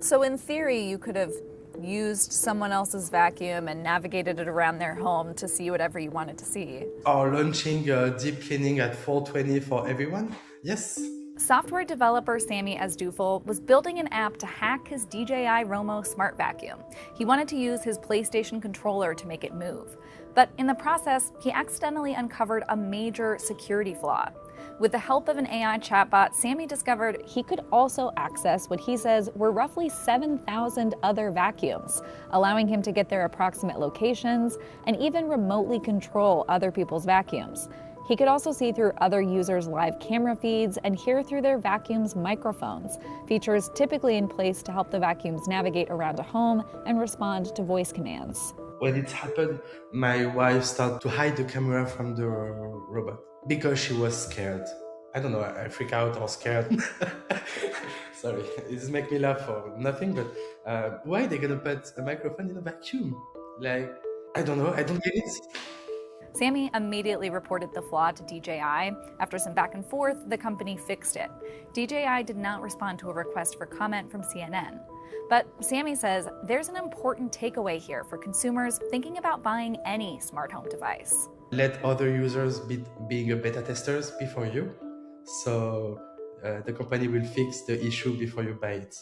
So in theory, you could have used someone else's vacuum and navigated it around their home to see whatever you wanted to see. Or launching deep cleaning at 420 for everyone? Yes. Software developer Sammy Asdufel was building an app to hack his DJI Romo smart vacuum. He wanted to use his PlayStation controller to make it move. But in the process, he accidentally uncovered a major security flaw. With the help of an AI chatbot, Sammy discovered he could also access what he says were roughly 7,000 other vacuums, allowing him to get their approximate locations and even remotely control other people's vacuums. He could also see through other users' live camera feeds and hear through their vacuums' microphones, features typically in place to help the vacuums navigate around a home and respond to voice commands. When it happened, my wife started to hide the camera from the robot because she was scared. I don't know, I freak out or scared. Sorry, this make me laugh for nothing, but why they gonna put a microphone in a vacuum? Like, I don't know, I don't get it. Sammy immediately reported the flaw to DJI. After some back and forth, the company fixed it. DJI did not respond to a request for comment from CNN. But Sammy says there's an important takeaway here for consumers thinking about buying any smart home device. Let other users being a beta testers before you. So the company will fix the issue before you buy it.